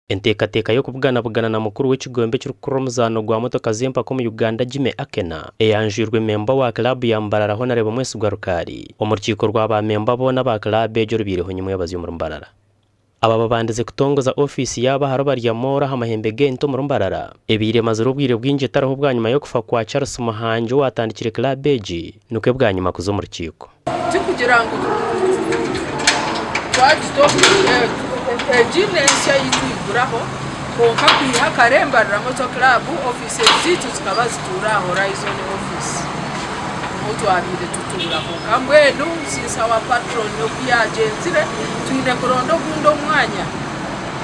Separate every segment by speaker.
Speaker 1: Enteekateeka y'okubugana na mukuru w'ekigombe ky'okukurra omuzaano gwa motoka z'empaka mu Uganda Jimmy Akena eyanjwirwe memba wa club ya Mbarara Honorable Mwesigwa Rukari omu rukiiko rw'abamemba boona ba club egyo rubiireho nyuma y'abazi omu Mbarara. Aba babandize kutongoza ofisi yabo haro barya mora hamahembe g'ente omu Mbarara ebiire mazira obwire bwingi etaraho bwa nyuma y'okufa kwa Charles Muhanjo watandikire club egi nukwe bwa nyuma kuza omu rukiiko.
Speaker 2: Tikugira ngu ejinensi yitwiguraho konka kwiha karembarira moto club office zitu zikaba zitura Horizon office moto abide tutura konka mbwenu sisa wa patron no byagenzire twine kurondo gundo mwanya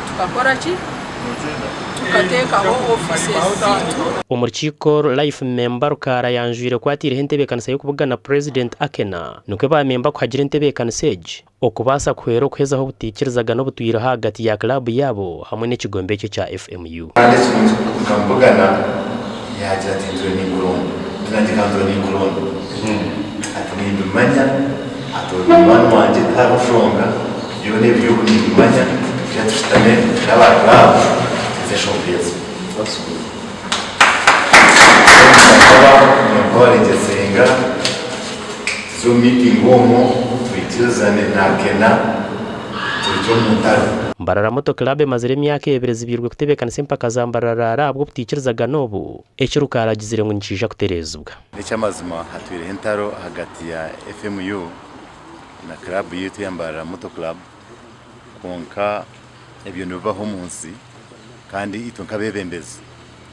Speaker 2: tukakora ki tukatekaho office zitu.
Speaker 1: Omu rukiiko life member Rukara yanjwire kwatireho entebeekanisa y'okubugana President Akena nukwe bamemba kuhagira entebeekanisa egi okubasa kuhera okuhezaho obutiikirizaga n'obutwire hagati ya club yabo hamwe n'ekigombe ekyo kya FMU.
Speaker 3: Kambugana yagira ati nzwe n'ingurundu tunagikandura n'ingurundu ati nimbimanya atobimana wanje tarushonga byo n'ebyubu nimbimanya byatushitane n'abaklub zeshompeza nkoregesenga zo meeting omo twitirizane nakena tujo mutaro.
Speaker 1: Mbarara Moto Club emazire emyaka ebiri zibirwe kutebeekanisa empaka za Mbarara ahabwo obutiikirizaga n'obu ekyo Rukara agizire ngu nikija kuterezibwa.
Speaker 3: Ekyamazima hatwire entaro hagati ya FMU na club yitu ya Mbarara Moto Club konka ebyo nibibaho munsi kandi itu nkabebembezi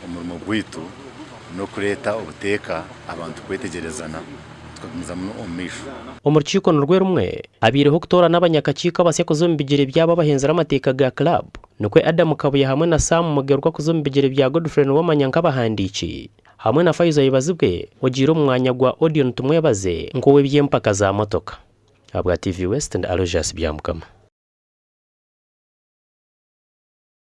Speaker 3: omurimo gwitu no kureta obuteeka abantu kwetegerezana tukagumiza muno omisho.
Speaker 1: Omu rukiiko nurwe rumwe abireho kutora n'abanyakakiiko abasya kuza omu bigere byabo abahenzera amateeka ga club nukwe Adam Kabuye hamwe na Sam Mugerwa kuza omu bigere bya Godfrey w'amanya nk'abahandiiki hamwe na Faizo yibazibwe ogiire omu mwanya gwa audio tumwebaze nkowe by'empaka za motoka. Abwa TV West and Alojas Byamukama.